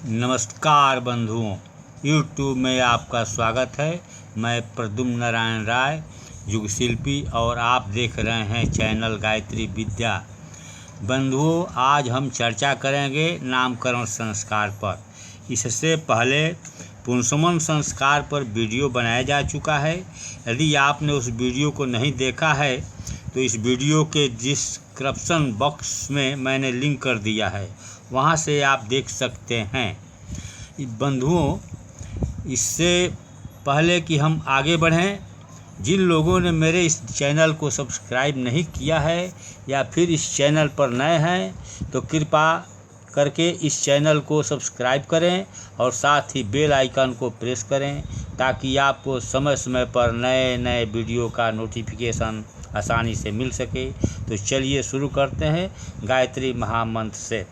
नमस्कार बंधुओं, YouTube में आपका स्वागत है। मैं प्रद्युम्न नारायण राय, युग शिल्पी, और आप देख रहे हैं चैनल गायत्री विद्या। बंधुओं, आज हम चर्चा करेंगे नामकरण संस्कार पर। इससे पहले पुंसवन संस्कार पर वीडियो बनाया जा चुका है। यदि आपने उस वीडियो को नहीं देखा है तो इस वीडियो के डिस्क्रिप्शन बॉक्स में मैंने लिंक कर दिया है, वहां से आप देख सकते हैं। बंधुओं, इससे पहले कि हम आगे बढ़ें, जिन लोगों ने मेरे इस चैनल को सब्सक्राइब नहीं किया है या फिर इस चैनल पर नए हैं तो कृपा करके इस चैनल को सब्सक्राइब करें और साथ ही बेल आइकन को प्रेस करें ताकि आपको समय समय पर नए नए वीडियो का नोटिफिकेशन आसानी से मिल सके। तो चलिए शुरू करते हैं गायत्री महामंत्र से।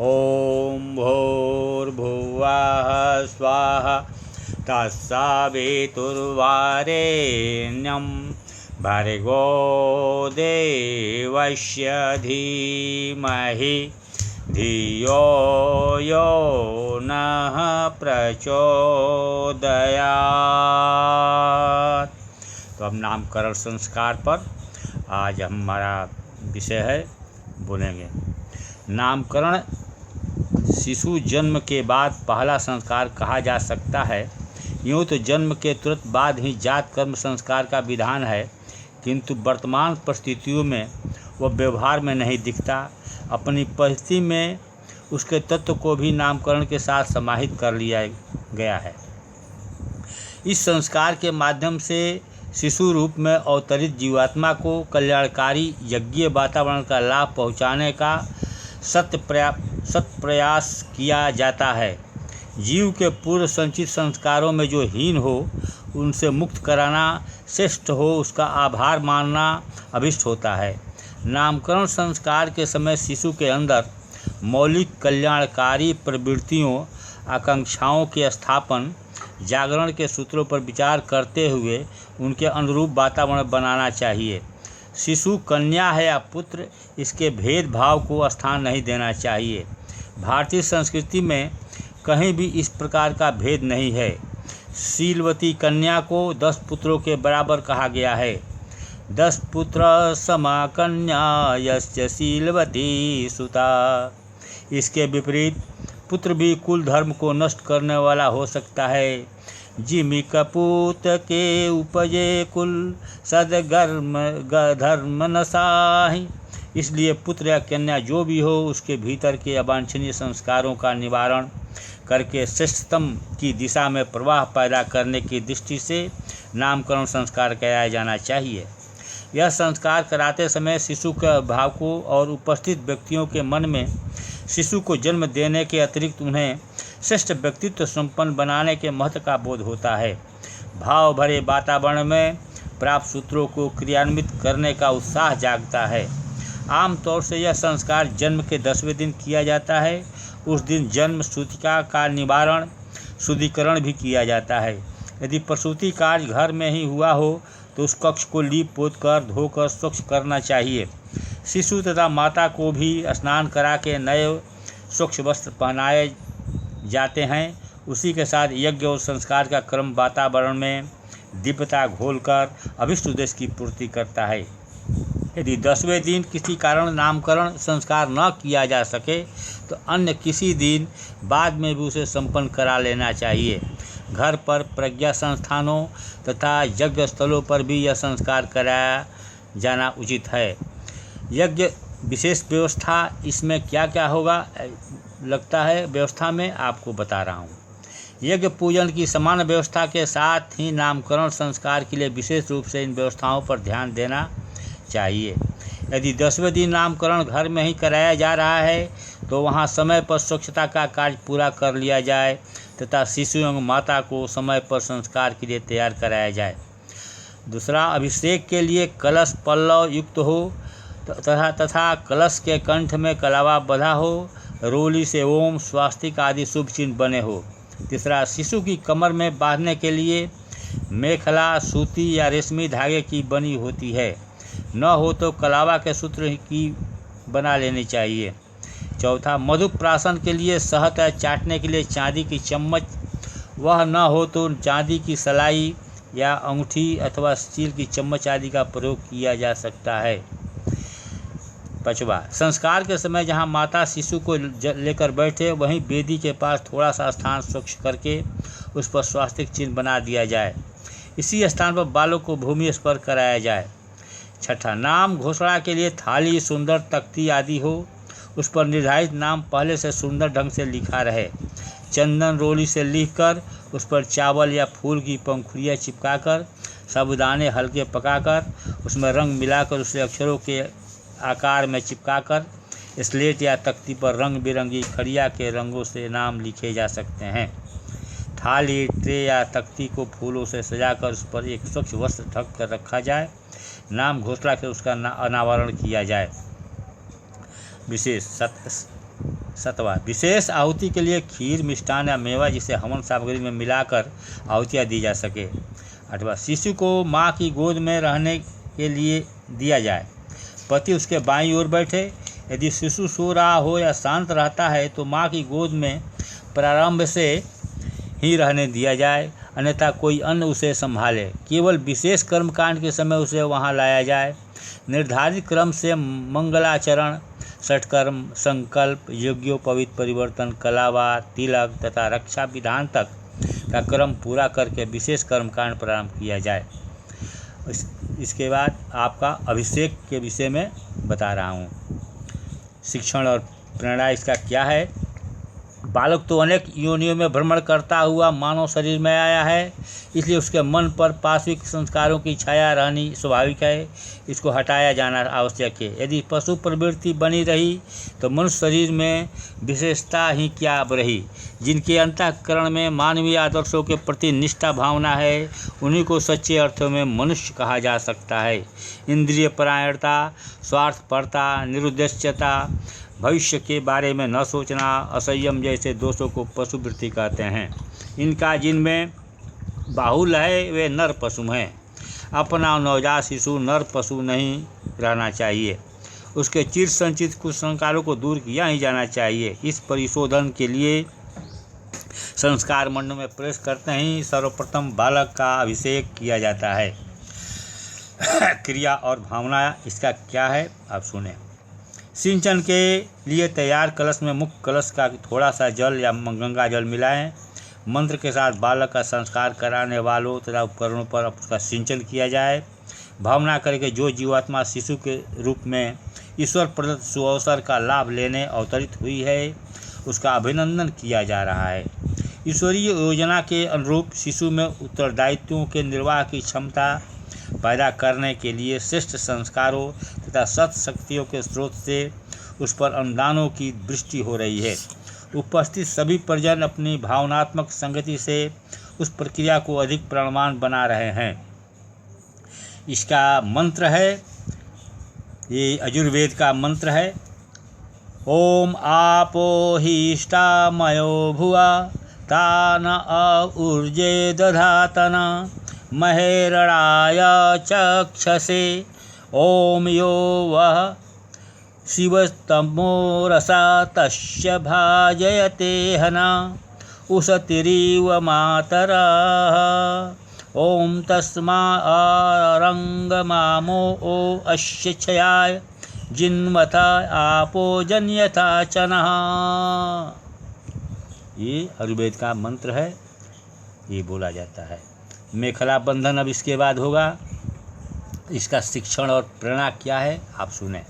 ओम भूर्भुवः स्वाहा तत्सवितुर्वरेण्यं भर्गो देवस्य धीमहि धियो यो नः प्रचोदयात्। तो अब नामकरण संस्कार पर आज हमारा विषय है, बोलेंगे। नामकरण शिशु जन्म के बाद पहला संस्कार कहा जा सकता है। यूँ तो जन्म के तुरंत बाद ही जात कर्म संस्कार का विधान है, किंतु वर्तमान परिस्थितियों में वह व्यवहार में नहीं दिखता। अपनी परिस्थिति में उसके तत्व को भी नामकरण के साथ समाहित कर लिया गया है। इस संस्कार के माध्यम से शिशु रूप में अवतरित जीवात्मा को कल्याणकारी यज्ञीय वातावरण का लाभ पहुँचाने का सत प्रयास किया जाता है। जीव के पूर्व संचित संस्कारों में जो हीन हो उनसे मुक्त कराना श्रेष्ठ हो, उसका आभार मानना अभिष्ट होता है। नामकरण संस्कार के समय शिशु के अंदर मौलिक कल्याणकारी प्रवृत्तियों आकांक्षाओं के स्थापन जागरण के सूत्रों पर विचार करते हुए उनके अनुरूप वातावरण बनाना चाहिए। शिशु कन्या है या पुत्र, इसके भेदभाव को स्थान नहीं देना चाहिए। भारतीय संस्कृति में कहीं भी इस प्रकार का भेद नहीं है। शीलवती कन्या को 10 पुत्रों के बराबर कहा गया है। 10 पुत्र समा कन्या यस्य शीलवती सुता। इसके विपरीत पुत्र भी कुल धर्म को नष्ट करने वाला हो सकता है। जिमि कपूत के उपजे कुल सदगर्म धर्म नसाहि। इसलिए पुत्र या कन्या जो भी हो, उसके भीतर के अवांछनीय संस्कारों का निवारण करके श्रेष्ठतम की दिशा में प्रवाह पैदा करने की दृष्टि से नामकरण संस्कार कराया जाना चाहिए। यह संस्कार कराते समय शिशु के अभिभावकों और उपस्थित व्यक्तियों के मन में शिशु को जन्म देने के अतिरिक्त उन्हें श्रेष्ठ व्यक्तित्व संपन्न बनाने के महत्व का बोध होता है। भाव भरे वातावरण में प्राप्त सूत्रों को क्रियान्वित करने का उत्साह जागता है। आमतौर से यह संस्कार जन्म के 10वें दिन किया जाता है। उस दिन जन्म सूतिका का निवारण शुद्धिकरण भी किया जाता है। यदि प्रसूति कार्य घर में ही हुआ हो तो उस कक्ष को लीप पोत कर धोकर स्वच्छ करना चाहिए। शिशु तथा माता को भी स्नान करा के नए स्वच्छ वस्त्र पहनाए जाते हैं। उसी के साथ यज्ञ और संस्कार का क्रम वातावरण में दिव्यता घोलकर अभिष्ट उद्देश्य की पूर्ति करता है। यदि 10वें दिन किसी कारण नामकरण संस्कार न किया जा सके तो अन्य किसी दिन बाद में भी उसे संपन्न करा लेना चाहिए। घर पर प्रज्ञा संस्थानों तथा यज्ञ स्थलों पर भी यह संस्कार कराया जाना उचित है। यज्ञ विशेष व्यवस्था, इसमें क्या क्या होगा लगता है व्यवस्था में, आपको बता रहा हूँ। यज्ञ पूजन की समान व्यवस्था के साथ ही नामकरण संस्कार के लिए विशेष रूप से इन व्यवस्थाओं पर ध्यान देना चाहिए। यदि 10वें दिन नामकरण घर में ही कराया जा रहा है तो वहाँ समय पर स्वच्छता का कार्य पूरा कर लिया जाए तथा शिशु एवं माता को समय पर संस्कार के लिए तैयार कराया जाए। दूसरा, अभिषेक के लिए कलश पल्लव युक्त हो तथा कलश के कंठ में कलावा बंधा हो, रोली से ओम स्वास्तिक आदि शुभ चिन्ह बने हो। तीसरा, शिशु की कमर में बांधने के लिए मेखला सूती या रेशमी धागे की बनी होती है। न हो तो कलावा के सूत्र की बना लेनी चाहिए। चौथा, मधुप्राशन के लिए शहद या चाटने के लिए चांदी की चम्मच, वह न हो तो चांदी की सलाई या अंगूठी अथवा स्टील की चम्मच आदि का प्रयोग किया जा सकता है। पाँचवा, संस्कार के समय जहाँ माता शिशु को लेकर बैठे वहीं वेदी के पास थोड़ा सा स्थान स्वच्छ करके उस पर स्वास्तिक चिन्ह बना दिया जाए। इसी स्थान पर बालक को भूमि स्पर्श कराया जाए। छठा, नाम घोषणा के लिए थाली, सुंदर तख्ती आदि हो, उस पर निर्धारित नाम पहले से सुंदर ढंग से लिखा रहे। चंदन रोली से लिखकर उस पर चावल या फूल की पंखुड़ियाँ चिपकाकर, साबुदाने हल्के पकाकर उसमें रंग मिलाकर उसे अक्षरों के आकार में चिपकाकर स्लेट या तख्ती पर रंग बिरंगी खड़िया के रंगों से नाम लिखे जा सकते हैं। थाली, ट्रे या तख्ती को फूलों से सजाकर उस पर एक स्वच्छ वस्त्र ढक कर रखा जाए। नाम घोषणा कर उसका अनावरण किया जाए। सातवां, विशेष आहुति के लिए खीर, मिष्ठान या मेवा जिसे हवन सामग्री में मिलाकर आहुतियाँ दी जा सके। आठवां, शिशु को माँ की गोद में रहने के लिए दिया जाए। पति उसके बाईं ओर बैठे। यदि शिशु सो रहा हो या शांत रहता है तो माँ की गोद में प्रारंभ से ही रहने दिया जाए, अन्यथा कोई अन्य उसे संभाले। केवल विशेष कर्मकांड के समय उसे वहाँ लाया जाए। निर्धारित क्रम से मंगलाचरण, षटकर्म, संकल्प, यज्ञोपवीत परिवर्तन, कलावा, तिलक तथा रक्षा विधान तक का क्रम पूरा करके विशेष कर्मकांड प्रारंभ किया जाए। इसके बाद आपका अभिषेक के विषय में बता रहा हूँ। शिक्षण और प्रेरणा इसका क्या है। बालक तो अनेक योनियों में भ्रमण करता हुआ मानव शरीर में आया है, इसलिए उसके मन पर पाश्विक संस्कारों की छाया रहनी स्वाभाविक है। इसको हटाया जाना आवश्यक है। यदि पशु प्रवृत्ति बनी रही तो मनुष्य शरीर में विशेषता ही क्या रही। जिनके अंतःकरण में मानवीय आदर्शों के प्रति निष्ठा भावना है, उन्हीं को सच्चे अर्थों में मनुष्य कहा जा सकता है। इंद्रिय परायणता, स्वार्थपरता, निरुद्देश्यता, भविष्य के बारे में न सोचना, असंयम जैसे दोषों को पशुवृत्ति कहते हैं। इनका जिनमें बाहुल्य है वे नर पशु हैं। अपना नवजात शिशु नर पशु नहीं रहना चाहिए। उसके चिर संचित कुछ संस्कारों को दूर किया ही जाना चाहिए। इस परिशोधन के लिए संस्कार मंडल में प्रवेश करते ही सर्वप्रथम बालक का अभिषेक किया जाता है। क्रिया और भावना इसका क्या है आप सुने। सिंचन के लिए तैयार कलश में मुख्य कलश का थोड़ा सा जल या गंगा जल मिलाएं। मंत्र के साथ बालक का संस्कार कराने वालों तथा उपकरणों पर उसका सिंचन किया जाए। भावना करके जो जीवात्मा शिशु के रूप में ईश्वर प्रदत्त सुअवसर का लाभ लेने अवतरित हुई है, उसका अभिनंदन किया जा रहा है। ईश्वरीय योजना के अनुरूप शिशु में उत्तरदायित्वों के निर्वाह की क्षमता पैदा करने के लिए श्रेष्ठ संस्कारों तथा सत्शक्तियों के स्रोत से उस पर अनुदानों की वृष्टि हो रही है। उपस्थित सभी परिजन अपनी भावनात्मक संगति से उस प्रक्रिया को अधिक प्राणवान बना रहे हैं। इसका मंत्र है, ये यजुर्वेद का मंत्र है। ओम आपो हिष्टामयो भुवा तान ऊर्जे दधातना महेरणाय चक्षसे। ओम यो वः शिवस्तमोरसा तस्य भाजयते हना उसतिरिव मातरः। ओम तस्मा अरंगमामो ओ अस्य क्षयाय जिन्मथ आपो जन्यथा चनः। ये आयुर्वेद का मंत्र है, ये बोला जाता है। मेखला बंधन अब इसके बाद होगा। इसका शिक्षण और प्रेरणा क्या है आप सुने।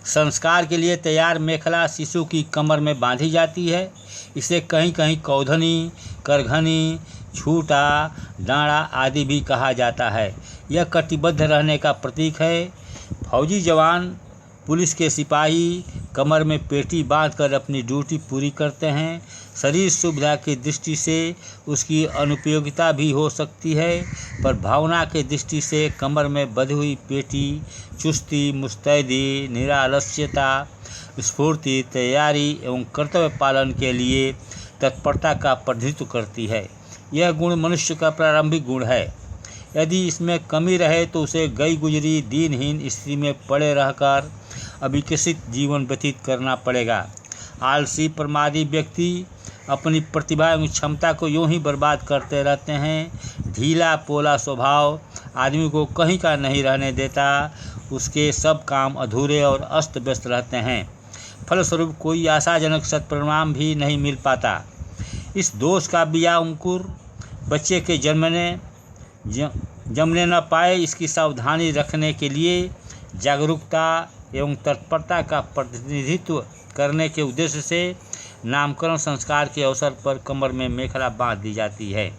संस्कार के लिए तैयार मेखला शिशु की कमर में बांधी जाती है। इसे कहीं कहीं कौधनी, करघनी, छूटा, डाँड़ा आदि भी कहा जाता है। यह कटिबद्ध रहने का प्रतीक है। फौजी जवान, पुलिस के सिपाही कमर में पेटी बांधकर अपनी ड्यूटी पूरी करते हैं। शरीर सुविधा की दृष्टि से उसकी अनुपयोगिता भी हो सकती है, पर भावना की दृष्टि से कमर में बंधी हुई पेटी चुस्ती, मुस्तैदी, निरालस्यता, स्फूर्ति, तैयारी एवं कर्तव्य पालन के लिए तत्परता का प्रतिनिधित्व करती है। यह गुण मनुष्य का प्रारंभिक गुण है। यदि इसमें कमी रहे तो उसे गई गुजरी दीनहीन स्थिति में पड़े रहकर अविकसित जीवन व्यतीत करना पड़ेगा। आलसी प्रमादी व्यक्ति अपनी प्रतिभा एवं क्षमता को यूं ही बर्बाद करते रहते हैं। ढीला पोला स्वभाव आदमी को कहीं का नहीं रहने देता, उसके सब काम अधूरे और अस्त व्यस्त रहते हैं। फलस्वरूप कोई आशाजनक सत्परिणाम भी नहीं मिल पाता। इस दोष का बीजा अंकुर बच्चे के जमने न पाए, इसकी सावधानी रखने के लिए जागरूकता एवं तत्परता का प्रतिनिधित्व करने के उद्देश्य से नामकरण संस्कार के अवसर पर कमर में मेखला बांध दी जाती है।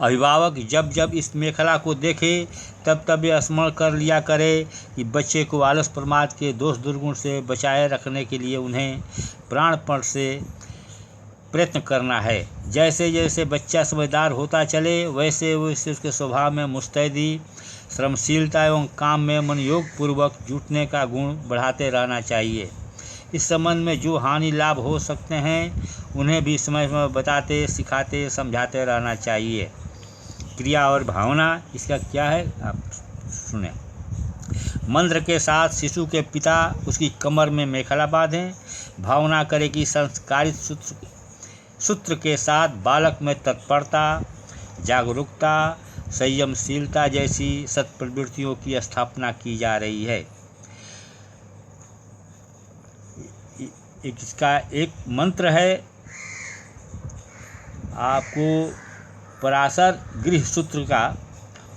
अभिभावक जब जब इस मेखला को देखे तब तब यह स्मरण कर लिया करे कि बच्चे को आलस प्रमाद के दोष दुर्गुण से बचाए रखने के लिए उन्हें प्राणपण से प्रयत्न करना है। जैसे जैसे बच्चा समझदार होता चले वैसे वैसे उसके स्वभाव में मुस्तैदी, श्रमशीलता एवं काम में मनयोग पूर्वक जुटने का गुण बढ़ाते रहना चाहिए। इस संबंध में जो हानि लाभ हो सकते हैं उन्हें भी समय समय बताते, सिखाते, समझाते रहना चाहिए। क्रिया और भावना इसका क्या है आप सुने। मंत्र के साथ शिशु के पिता उसकी कमर में मेखला बांधें। भावना करे कि संस्कारित सूत्र के साथ बालक में तत्परता, जागरूकता, संयमशीलता जैसी सत्प्रवृत्तियों की स्थापना की जा रही है। इसका एक मंत्र है, आपको पराशर गृह सूत्र का।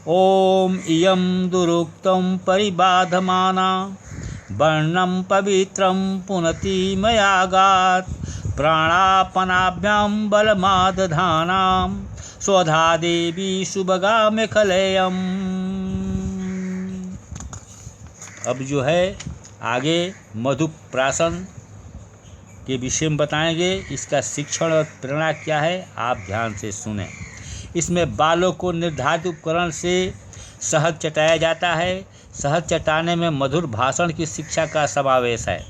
ओम इयं दुरुक्तं परिबाधमाना वर्णं पवित्रं पुनति मयागात् प्राणापनाभ्यां बलमादधानां स्वधा देवी सुभगा मेखलेयम्। अब जो है आगे मधुप्राशन के विषय में बताएंगे। इसका शिक्षण और प्रेरणा क्या है आप ध्यान से सुने। इसमें बालों को निर्धारित उपकरण से शहद चटाया जाता है। शहद चटाने में मधुर भाषण की शिक्षा का समावेश है।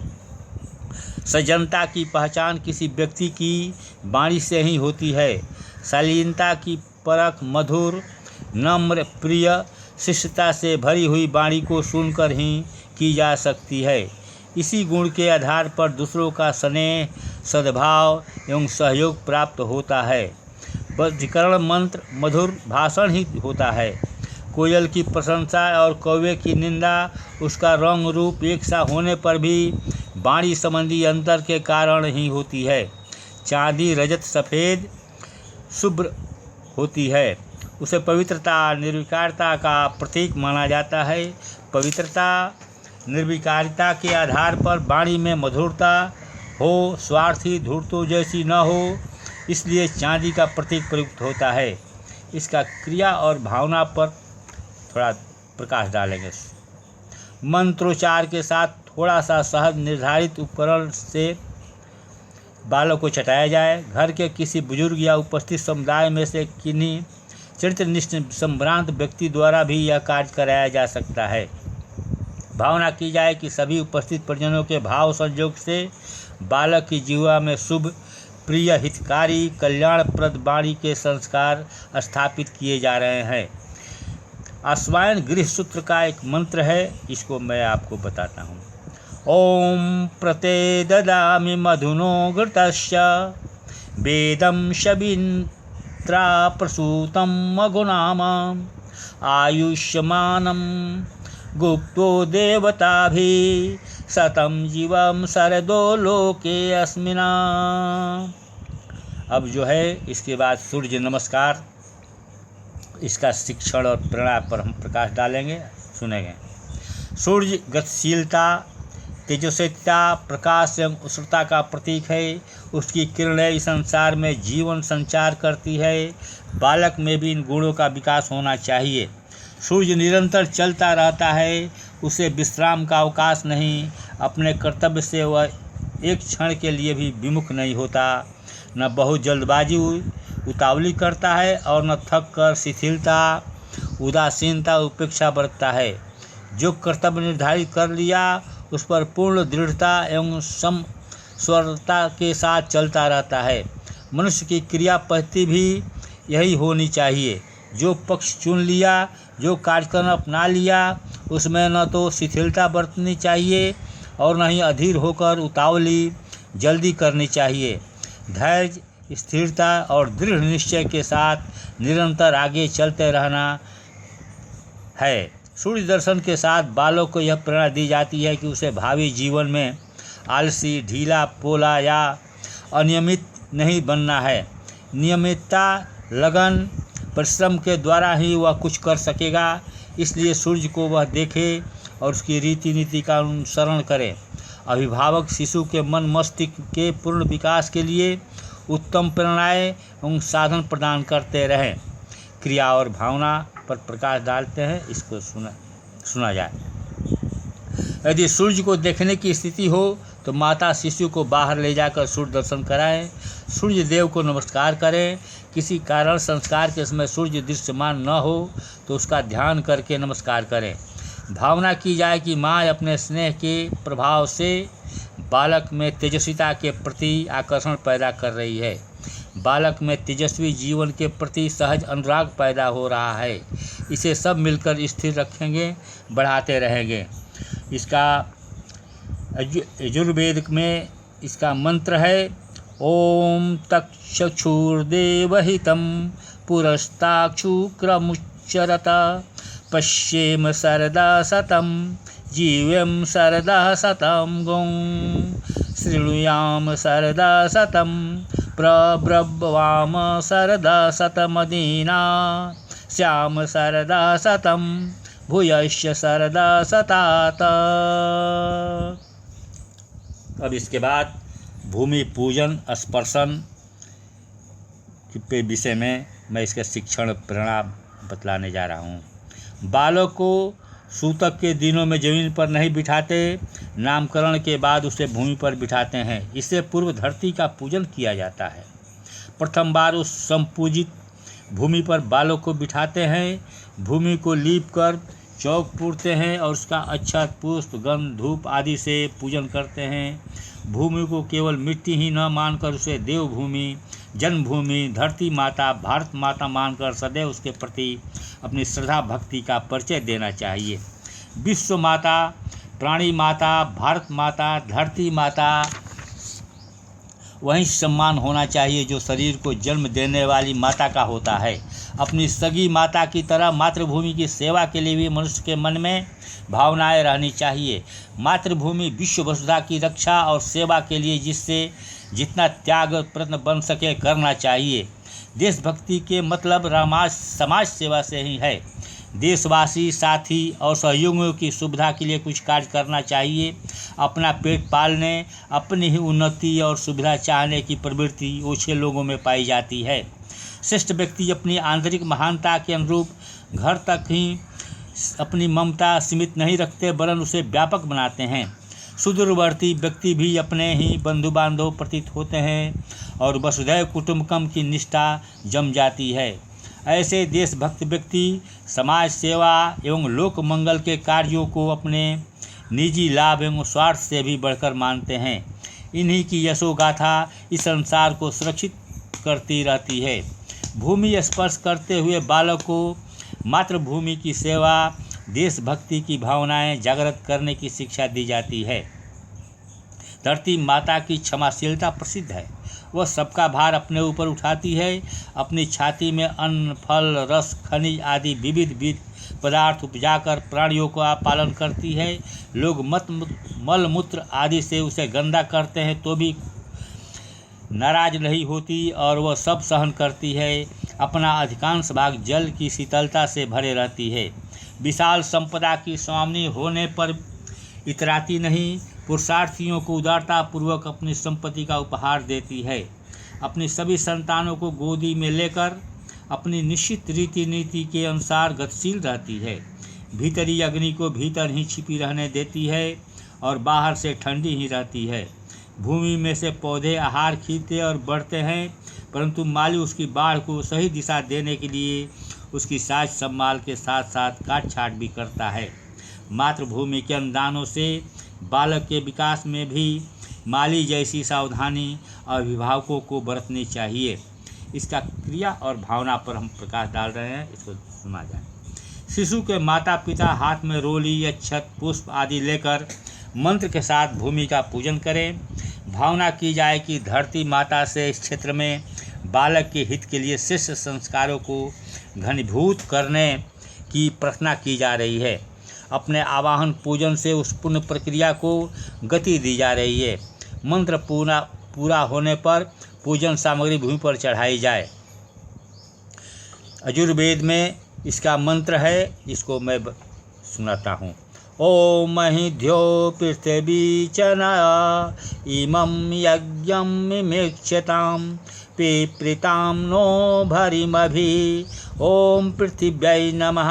सज्जनता की पहचान किसी व्यक्ति की वाणी से ही होती है। शालीनता की परख मधुर, नम्र, प्रिय, शिष्टता से भरी हुई वाणी को सुनकर ही की जा सकती है। इसी गुण के आधार पर दूसरों का स्नेह, सद्भाव एवं सहयोग प्राप्त होता है। वशीकरण मंत्र मधुर भाषण ही होता है। कोयल की प्रशंसा और कौवे की निंदा उसका रंग रूप एक सा होने पर भी वाणी संबंधी अंतर के कारण ही होती है। चांदी, रजत, सफ़ेद शुभ्र होती है। उसे पवित्रता, निर्विकारता का प्रतीक माना जाता है। पवित्रता, निर्विकारिता के आधार पर वाणी में मधुरता हो, स्वार्थी, धूर्तों जैसी न हो, इसलिए चांदी का प्रतीक प्रयुक्त होता है। इसका क्रिया और भावना पर थोड़ा प्रकाश डालेंगे। मंत्रोच्चार के साथ थोड़ा सा शहद निर्धारित उपकरण से बालों को चटाया जाए। घर के किसी बुजुर्ग या उपस्थित समुदाय में से किन्हीं चरित्रनिष्ठ संभ्रांत व्यक्ति द्वारा भी यह कार्य कराया जा सकता है। भावना की जाए कि सभी उपस्थित परिजनों के भाव संयोग से बालक की जीवा में शुभ, प्रिय, हितकारी, कल्याणप्रद वाणी के संस्कार स्थापित किए जा रहे हैं। अश्वायन गृह सूत्र का एक मंत्र है, इसको मैं आपको बताता हूँ। ओम प्रते ददामि मधुनो घृतस्य वेदं शबिन्त्रा प्रसूतं मघुनाम आयुष्यमानं गुप्तो देवताभिः शतं जीवं शरदो लोके अस्मिना। अब जो है इसके बाद सूर्य नमस्कार, इसका शिक्षण और प्रेरणा पर हम प्रकाश डालेंगे, सुनेंगे। सूर्य गतिशीलता, तेजस्विता, प्रकाश एवं उष्णता का प्रतीक है। उसकी किरणें इस संसार में जीवन संचार करती है। बालक में भी इन गुणों का विकास होना चाहिए। सूर्य निरंतर चलता रहता है, उसे विश्राम का अवकाश नहीं। अपने कर्तव्य से वह एक क्षण के लिए भी विमुख नहीं होता। न बहुत जल्दबाजी उतावली करता है और न थक कर शिथिलता, उदासीनता, उपेक्षा बरतता है। जो कर्तव्य निर्धारित कर लिया उस पर पूर्ण दृढ़ता एवं समस्वरता के साथ चलता रहता है। मनुष्य की क्रिया पद्धति भी यही होनी चाहिए। जो पक्ष चुन लिया, जो कार्यक्रम अपना लिया, उसमें न तो शिथिलता बरतनी चाहिए और न ही अधीर होकर उतावली जल्दी करनी चाहिए। धैर्य, स्थिरता और दृढ़ निश्चय के साथ निरंतर आगे चलते रहना है। सूर्य दर्शन के साथ बालक को यह प्रेरणा दी जाती है कि उसे भावी जीवन में आलसी, ढीला, पोला या अनियमित नहीं बनना है। नियमितता, लगन, परिश्रम के द्वारा ही वह कुछ कर सकेगा। इसलिए सूर्य को वह देखे और उसकी रीति नीति का अनुसरण करे। अभिभावक शिशु के मन मस्तिष्क के पूर्ण विकास के लिए उत्तम प्रेरणाएं एवं साधन प्रदान करते रहें। क्रिया और भावना पर प्रकाश डालते हैं, इसको सुना जाए। यदि सूर्य को देखने की स्थिति हो तो माता शिशु को बाहर ले जाकर सूर्य दर्शन कराएं। सूर्य देव को नमस्कार करें। किसी कारण संस्कार के समय सूर्य दृश्यमान न हो तो उसका ध्यान करके नमस्कार करें। भावना की जाए कि माँ अपने स्नेह के प्रभाव से बालक में तेजस्विता के प्रति आकर्षण पैदा कर रही है। बालक में तेजस्वी जीवन के प्रति सहज अनुराग पैदा हो रहा है। इसे सब मिलकर स्थिर रखेंगे, बढ़ाते रहेंगे। इसका यजुर्वेद में इसका मंत्र है, ओम तक्षुर्देवहितं पुरस्ताक्षुक्रमुच्चरत पश्येम सरदा शतं जीव्यं सरदा शतं गुं शृणुयाम सरदा शतं प्रब्रवाम सरदा शतमदीना श्याम सरदा शतं भूयश्च सरदा शतात। अब इसके बाद भूमि पूजन स्पर्शन के विषय में मैं इसका शिक्षण प्रेरणा बतलाने जा रहा हूँ। बालक को सूतक के दिनों में जमीन पर नहीं बिठाते, नामकरण के बाद उसे भूमि पर बिठाते हैं। इससे पूर्व धरती का पूजन किया जाता है। प्रथम बार उस संपूजित भूमि पर बालक को बिठाते हैं। भूमि को लीप कर चौक पूरते हैं और उसका अक्षत, पुष्प, गंध, धूप आदि से पूजन करते हैं। भूमि को केवल मिट्टी ही न मानकर उसे देवभूमि, जन्मभूमि, धरती माता, भारत माता मानकर सदैव उसके प्रति अपनी श्रद्धा भक्ति का परिचय देना चाहिए। विश्व माता, प्राणी माता, भारत माता, धरती माता वही सम्मान होना चाहिए जो शरीर को जन्म देने वाली माता का होता है। अपनी सगी माता की तरह मातृभूमि की सेवा के लिए भी मनुष्य के मन में भावनाएं रहनी चाहिए। मातृभूमि विश्व वसुधा की रक्षा और सेवा के लिए जिससे जितना त्याग प्रयत्न बन सके करना चाहिए। देशभक्ति के मतलब समाज सेवा से ही है। देशवासी, साथी और सहयोगियों की सुविधा के लिए कुछ कार्य करना चाहिए। अपना पेट पालने, अपनी ही उन्नति और सुविधा चाहने की प्रवृत्ति ओछे लोगों में पाई जाती है। श्रेष्ठ व्यक्ति अपनी आंतरिक महानता के अनुरूप घर तक ही अपनी ममता सीमित नहीं रखते वरन उसे व्यापक बनाते हैं। सुदूरवर्ती व्यक्ति भी अपने ही बंधु बांधव प्रतीत होते हैं और वसुधैव कुटुंबकम की निष्ठा जम जाती है। ऐसे देशभक्त व्यक्ति समाज सेवा एवं लोक मंगल के कार्यों को अपने निजी लाभ एवं स्वार्थ से भी बढ़कर मानते हैं। इन्हीं की यशोगाथा इस संसार को सुरक्षित करती रहती है। भूमि स्पर्श करते हुए बालक को मातृभूमि की सेवा, देशभक्ति की भावनाएं जागृत करने की शिक्षा दी जाती है। धरती माता की क्षमाशीलता प्रसिद्ध है। वह सबका भार अपने ऊपर उठाती है। अपनी छाती में अन्न, फल, रस, खनिज आदि विविध पदार्थ उपजाकर प्राणियों का पालन करती है। लोग मल मूत्र आदि से उसे गंदा करते हैं तो भी नाराज नहीं होती और वह सब सहन करती है। अपना अधिकांश भाग जल की शीतलता से भरे रहती है। विशाल संपदा की स्वामिनी होने पर इतराती नहीं, पुरुषार्थियों को उदारता पूर्वक अपनी संपत्ति का उपहार देती है। अपनी सभी संतानों को गोदी में लेकर अपनी निश्चित रीति नीति के अनुसार गतिशील रहती है। भीतरी अग्नि को भीतर ही छिपी रहने देती है और बाहर से ठंडी ही रहती है। भूमि में से पौधे आहार खींचते और बढ़ते हैं, परंतु माली उसकी बाढ़ को सही दिशा देने के लिए उसकी साज संभाल के साथ साथ काट छाट भी करता है। मातृभूमि के अनुदानों से बालक के विकास में भी माली जैसी सावधानी अभिभावकों को बरतनी चाहिए। इसका क्रिया और भावना पर हम प्रकाश डाल रहे हैं, इसको सुना जाए। शिशु के माता पिता हाथ में रोली, अक्षत, पुष्प आदि लेकर मंत्र के साथ भूमि का पूजन करें। भावना की जाए कि धरती माता से इस क्षेत्र में बालक के हित के लिए शिष्य संस्कारों को घनीभूत करने की प्रार्थना की जा रही है। अपने आवाहन पूजन से उस पुण्य प्रक्रिया को गति दी जा रही है। मंत्र पूरा होने पर पूजन सामग्री भूमि पर चढ़ाई जाए। यजुर्वेद में इसका मंत्र है, इसको मैं सुनाता हूँ। ओम महिध्यो पृथ्वी चना इमं यज्ञं मिमेक्षतां पिप्रीतां नो भरिमभि। ओम पृथिव्यै नमः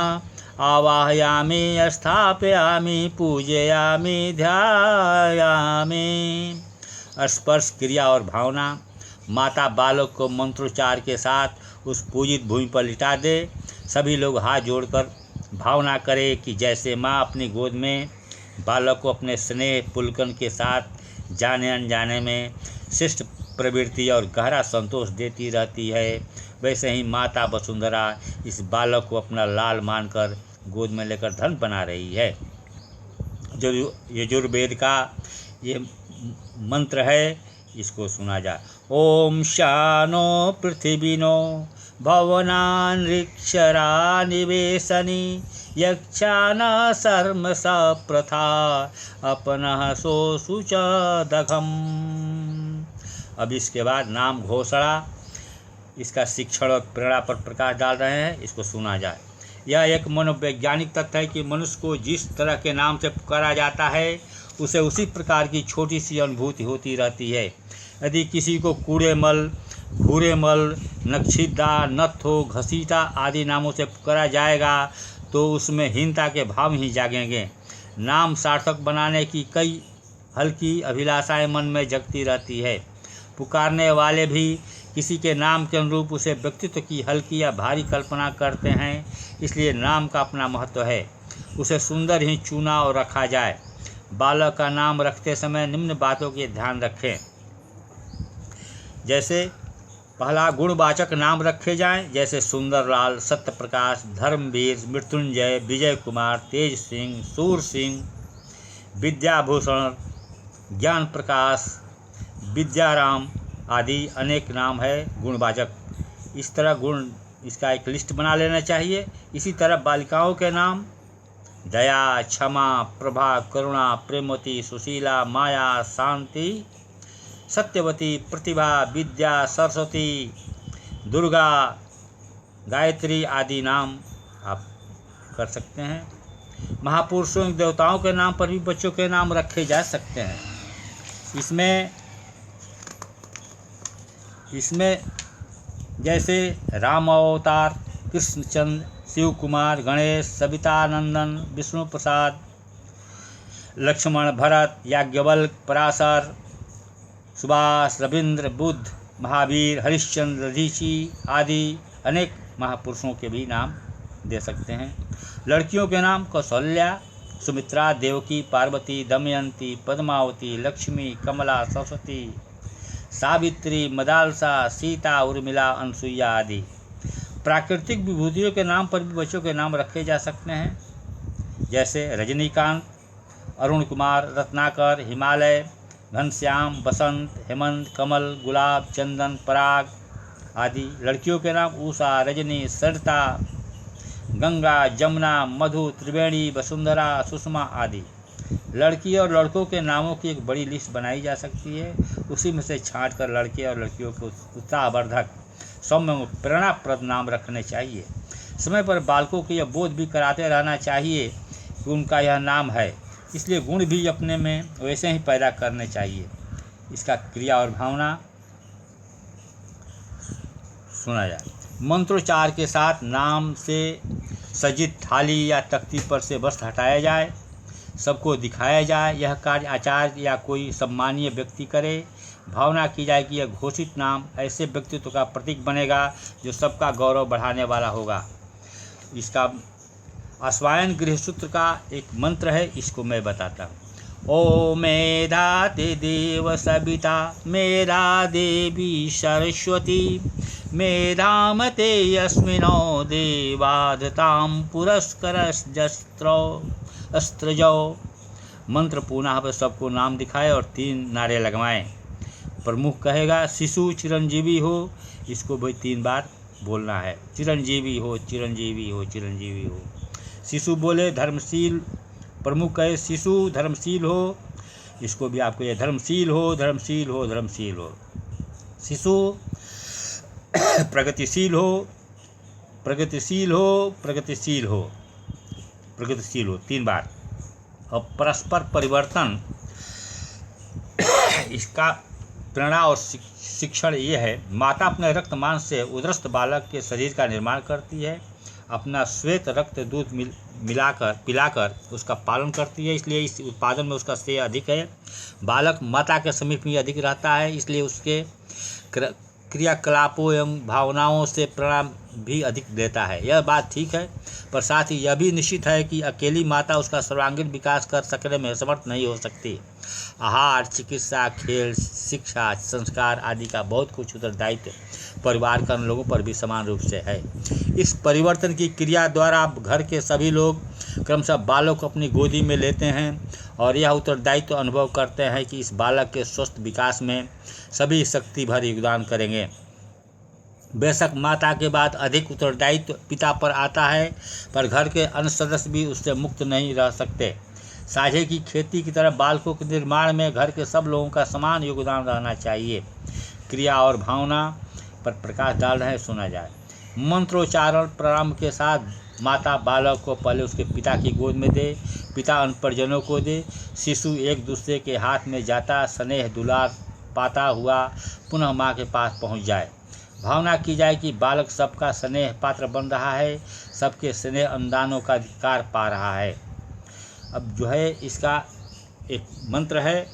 आवाहयामि स्थापयामि पूजयामि ध्यायामि। स्पर्श क्रिया और भावना। माता बालक को मंत्रोच्चार के साथ उस पूजित भूमि पर लिटा दे। सभी लोग हाथ जोड़कर भावना करें कि जैसे माँ अपनी गोद में बालक को अपने स्नेह पुलकन के साथ जाने अनजाने में शिष्ट प्रवृत्ति और गहरा संतोष देती रहती है, वैसे ही माता वसुंधरा इस बालक को अपना लाल मानकर गोद में लेकर धन बना रही है। जो यजुर्वेद का ये मंत्र है, इसको सुना जाए। ओम शानो पृथिवीनो भवनान्रिक्षरा निवेशनी यक्षान शर्म सप्रथा अपनः सोऽसु च दघम्। अब इसके बाद नाम घोषणा, इसका शिक्षण और प्रेरणा पर प्रकाश डाल रहे हैं, इसको सुना जाए। यह एक मनोवैज्ञानिक तथ्य है कि मनुष्य को जिस तरह के नाम से पुकारा जाता है उसे उसी प्रकार की छोटी सी अनुभूति होती रहती है। यदि किसी को कूड़ेमल, घूरेमल, नक्षिदा, नत्थो, घसीटा आदि नामों से पुकारा जाएगा तो उसमें हीनता के भाव ही जागेंगे। नाम सार्थक बनाने की कई हल्की अभिलाषाएं मन में जगती रहती है। पुकारने वाले भी किसी के नाम के अनुरूप उसे व्यक्तित्व की हल्की या भारी कल्पना करते हैं, इसलिए नाम का अपना महत्व है। उसे सुंदर ही चुना और रखा जाए। बालक का नाम रखते समय निम्न बातों के ध्यान रखें। जैसे पहला, गुणवाचक नाम रखे जाएं, जैसे सुंदरलाल, सत्यप्रकाश, धर्मवीर, मृत्युंजय, विजय कुमार, तेज सिंह, सूर सिंह, विद्याभूषण, ज्ञान प्रकाश, विद्याराम आदि अनेक नाम है गुणवाचक। इस तरह गुण इसका एक लिस्ट बना लेना चाहिए। इसी तरह बालिकाओं के नाम दया, क्षमा, प्रभा, करुणा, प्रेमवती, सुशीला, माया, शांति, सत्यवती, प्रतिभा, विद्या, सरस्वती, दुर्गा, गायत्री आदि नाम आप कर सकते हैं। महापुरुषों देवताओं के नाम पर भी बच्चों के नाम रखे जा सकते हैं। इसमें जैसे राम अवतार, कृष्णचंद्र, शिव कुमार, गणेश, सवितानंदन, विष्णु प्रसाद, लक्ष्मण, भरत, याज्ञवल्क्य, पराशर, सुभाष, रविंद्र, बुद्ध, महावीर, हरिश्चंद्र, ऋषि आदि अनेक महापुरुषों के भी नाम दे सकते हैं। लड़कियों के नाम कौशल्या, सुमित्रा, देवकी, पार्वती, दमयंती, पद्मावती, लक्ष्मी, कमला, सरस्वती, सावित्री, मदालसा, सीता, उर्मिला, अनसुईया आदि। प्राकृतिक विभूतियों के नाम पर भी बच्चों के नाम रखे जा सकते हैं, जैसे रजनीकांत, अरुण कुमार, रत्नाकर, हिमालय, घनश्याम, बसंत, हेमंत, कमल, गुलाब, चंदन, पराग आदि। लड़कियों के नाम उषा, रजनी, सरिता, गंगा, जमुना, मधु, त्रिवेणी, वसुंधरा, सुषमा आदि। लड़की और लड़कों के नामों की एक बड़ी लिस्ट बनाई जा सकती है। उसी में से छांट कर लड़के और लड़कियों को उत्साहवर्धक, सौम्य, प्रेरणाप्रद नाम रखने चाहिए। समय पर बालकों को यह बोध भी कराते रहना चाहिए कि उनका यह नाम है, इसलिए गुण भी अपने में वैसे ही पैदा करने चाहिए। इसका क्रिया और भावना सुना जाए। मंत्रोच्चार के साथ नाम से सज्जित थाली या तख्ती पर से वस्त्र हटाया जाए, सबको दिखाया जाए। यह कार्य आचार्य या कोई सम्मानीय व्यक्ति करे। भावना की जाए कि यह घोषित नाम ऐसे व्यक्तित्व का प्रतीक बनेगा जो सबका गौरव बढ़ाने वाला होगा। इसका आश्वायन गृहसूत्र का एक मंत्र है, इसको मैं बताता हूँ। ओ मेधाति देव सविता मेधा देवी सरस्वती मेधामते यस्मिनो देवाधतां पुरस्करस्त्रजो। मंत्र पुनः पर सबको नाम दिखाए और 3 नारे लगवाएं। प्रमुख कहेगा शिशु चिरंजीवी हो, इसको भी 3 बार बोलना है, चिरंजीवी हो चिरंजीवी हो चिरंजीवी हो। शिशु बोले धर्मशील, प्रमुख कहे शिशु धर्मशील हो, इसको भी आपको ये धर्मशील हो धर्मशील हो धर्मशील हो। शिशु प्रगतिशील हो प्रगतिशील हो प्रगतिशील हो प्रगतिशील हो 3 बार। और परस्पर परिवर्तन, इसका प्रेरणा और शिक्षण ये है, माता अपने रक्त मांस से उदरस्त बालक के शरीर का निर्माण करती है, अपना श्वेत रक्त दूध पिलाकर उसका पालन करती है, इसलिए इस उत्पादन में उसका श्रेय अधिक है। बालक माता के समीप में अधिक रहता है, इसलिए उसके क्रियाकलापों एवं भावनाओं से प्रेरणा भी अधिक देता है। यह बात ठीक है, पर साथ ही यह भी निश्चित है कि अकेली माता उसका सर्वांगीण विकास कर सकने में समर्थ नहीं हो सकती। आहार, चिकित्सा, खेल, शिक्षा, संस्कार आदि का बहुत कुछ उत्तरदायित्व परिवार के अन्य लोगों पर भी समान रूप से है। इस परिवर्तन की क्रिया द्वारा घर के सभी लोग क्रमशः बालक को अपनी गोदी में लेते हैं और यह उत्तरदायित्व अनुभव करते हैं कि इस बालक के स्वस्थ विकास में सभी शक्ति भर योगदान करेंगे। बेशक माता के बाद अधिक उत्तरदायित्व पिता पर आता है, पर घर के अन्य सदस्य भी उससे मुक्त नहीं रह सकते। साझे की खेती की तरह बालकों के निर्माण में घर के सब लोगों का समान योगदान रहना चाहिए। क्रिया और भावना पर प्रकाश डाल रहे हैं, सुना जाए। मंत्रोच्चारण प्रारंभ के साथ माता बालक को पहले उसके पिता की गोद में दे, पिता अन्य परिजनों को दे। शिशु एक दूसरे के हाथ में जाता स्नेह दुलार पाता हुआ पुनः माँ के पास पहुँच जाए। भावना की जाए कि बालक सबका स्नेह पात्र बन रहा है, सबके स्नेह अनुदानों का अधिकार पा रहा है। अब जो है इसका एक मंत्र है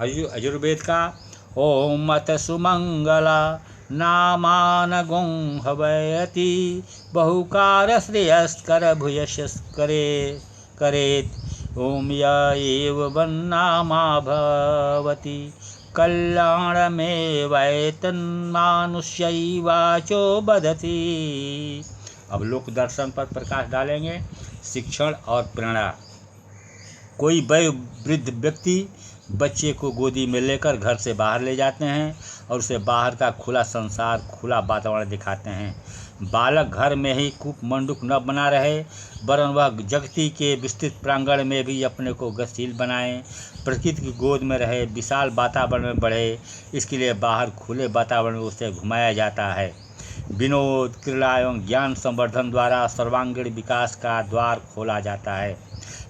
यजुर्वेद का, ओम मत सुमंगला नामान गुं हवयति बहुकार श्रेयस्कर भूयशस्करे करेत ओम य एव वन्नामा भवति कल्याण में वैतन्मानुष्यी वाचो बदति। अब लोक दर्शन पर प्रकाश डालेंगे, शिक्षण और प्रेरणा। कोई वयोवृद्ध व्यक्ति बच्चे को गोदी में लेकर घर से बाहर ले जाते हैं और उसे बाहर का खुला संसार, खुला वातावरण दिखाते हैं। बालक घर में ही कूप मंडूक न बना रहे, वरन वह जगती के विस्तृत प्रांगण में भी अपने को गतिशील बनाए, प्रकृति की गोद में रहे, विशाल वातावरण में बढ़े। इसके लिए बाहर खुले वातावरण में उसे घुमाया जाता है। विनोद, क्रीड़ा एवं ज्ञान संवर्धन द्वारा सर्वांगीण विकास का द्वार खोला जाता है।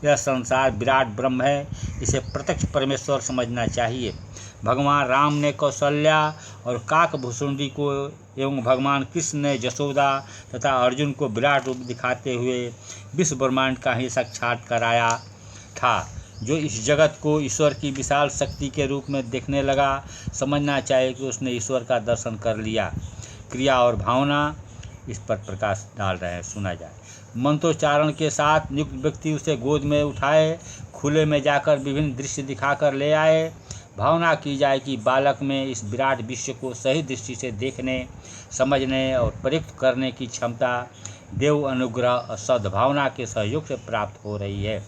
यह संसार विराट ब्रह्म है, इसे प्रत्यक्ष परमेश्वर समझना चाहिए। भगवान राम ने कौशल्या और काकभूषुंडी को एवं भगवान कृष्ण ने यशोदा तथा अर्जुन को विराट रूप दिखाते हुए विश्व ब्रह्मांड का ही साक्षात कराया था। जो इस जगत को ईश्वर की विशाल शक्ति के रूप में देखने लगा, समझना चाहिए कि उसने ईश्वर का दर्शन कर लिया। क्रिया और भावना, इस पर प्रकाश डाल रहे हैं, सुना जाए। मंत्रोच्चारण के साथ नियुक्त व्यक्ति उसे गोद में उठाए, खुले में जाकर विभिन्न दृश्य दिखाकर ले आए। भावना की जाए कि बालक में इस विराट विश्व को सही दृष्टि से देखने, समझने और प्रयुक्त करने की क्षमता देव अनुग्रह और सद्भावना के सहयोग से प्राप्त हो रही है।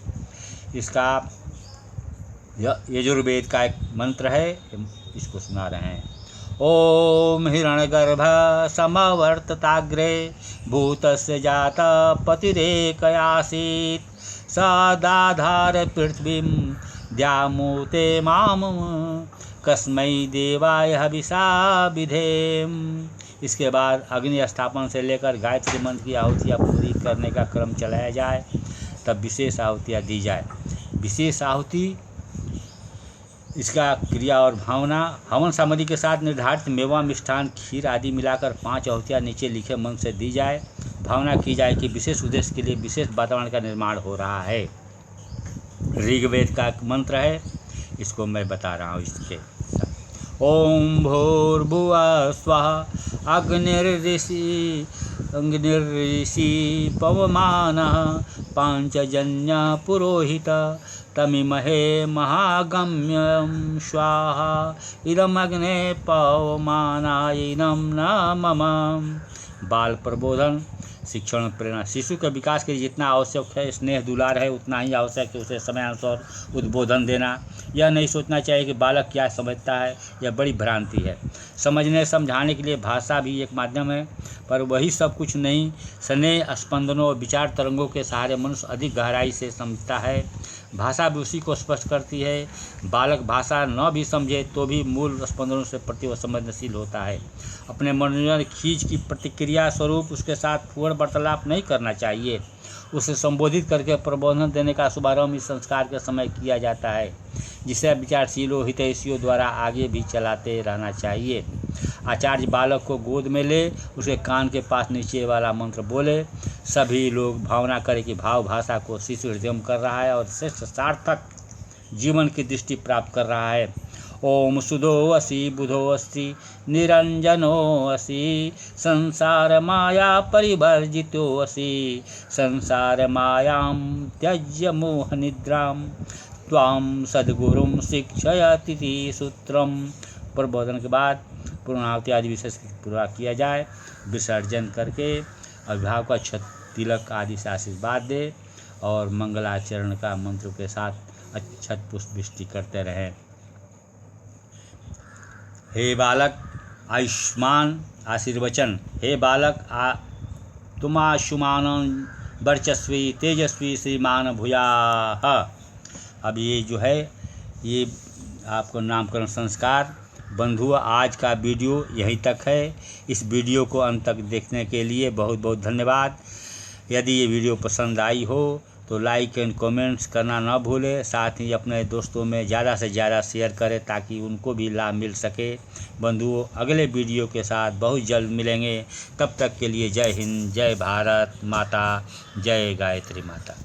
इसका यजुर्वेद का एक मंत्र है, इसको सुना रहे हैं। ओम हिरण्यगर्भ समवर्तताग्रे भूतस्य जाता पतिरेकयासीत् सदाधार पृथ्वीं द्यामूते माम कस्मै देवाय हविषा विधेम। इसके बाद अग्नि स्थापन से लेकर गायत्री मंत्र की आहुतियाँ पूरी करने का क्रम चलाया जाए, तब विशेष आहुतियाँ दी जाए। विशेष आहुति, इसका क्रिया और भावना। हवन सामग्री के साथ निर्धारित मेवा, मिष्ठान, खीर आदि मिलाकर 5 आहुतियाँ नीचे लिखे मंत्र से दी जाए। भावना की जाए कि विशेष उद्देश्य के लिए विशेष वातावरण का निर्माण हो रहा है। ऋग्वेद का एक मंत्र है, इसको मैं बता रहा हूँ इसके। ओम भूर्भुवः स्वः अग्निर्ऋषि पवमानः पांचजन्य पुरोहित तमिमहे महागम्यं स्वाहा इदमग्ने पवमानाय इदं न मम। बाल प्रबोधन, शिक्षण और प्रेरणा। शिशु के विकास के लिए जितना आवश्यक है स्नेह दुलार है, उतना ही आवश्यक है उसे समयानुसार उद्बोधन देना। यह नहीं सोचना चाहिए कि बालक क्या समझता है, यह बड़ी भ्रांति है। समझने समझाने के लिए भाषा भी एक माध्यम है, पर वही सब कुछ नहीं। स्नेह, स्पंदनों और विचार तरंगों के सहारे मनुष्य अधिक गहराई से समझता है। भाषा भी उसी को स्पष्ट करती है। बालक भाषा न भी समझे तो भी मूल स्पंदनों से प्रति वह संवेदनशील होता है। अपने मनोरंजन खींच की प्रतिक्रिया स्वरूप उसके साथ पूर्ण वार्तालाप नहीं करना चाहिए। उसे संबोधित करके प्रबोधन देने का शुभारंभ इस संस्कार के समय किया जाता है, जिसे विचारशीलों हितैषियों द्वारा आगे भी चलाते रहना चाहिए। आचार्य बालक को गोद में ले उसके कान के पास नीचे वाला मंत्र बोले। सभी लोग भावना करें कि भाव भाषा को शिशु हृदय कर रहा है और श्रेष्ठ सार्थक जीवन की दृष्टि प्राप्त कर रहा है। ओम सुधो असि बुधो अस्ति निरंजनो असि संसार माया परिवर्जितो असि संसार मायां त्यज्य मोह निद्रां त्वां सद्गुरुं शिक्षयति सूत्रम। प्रबोधन के बाद पूर्णाहुति आदि विशेष पूरा किया जाए। विसर्जन करके अभिभावक का छत तिलक आदि से आशीर्वाद दे और मंगलाचरण का मंत्र के साथ अक्षत पुष्पवृष्टि करते रहें। हे बालक आयुष्मान आशीर्वचन। हे बालक तुमाशुमान वर्चस्वी तेजस्वी श्रीमान भूयाः। अब ये जो है ये आपको नामकरण संस्कार बंधु आज का वीडियो यहीं तक है। इस वीडियो को अंत तक देखने के लिए बहुत बहुत धन्यवाद। यदि ये वीडियो पसंद आई हो तो लाइक एंड कमेंट्स करना ना भूलें। साथ ही अपने दोस्तों में ज़्यादा से ज़्यादा शेयर करें ताकि उनको भी लाभ मिल सके। बंधुओं अगले वीडियो के साथ बहुत जल्द मिलेंगे। तब तक के लिए जय हिंद, जय भारत माता, जय गायत्री माता।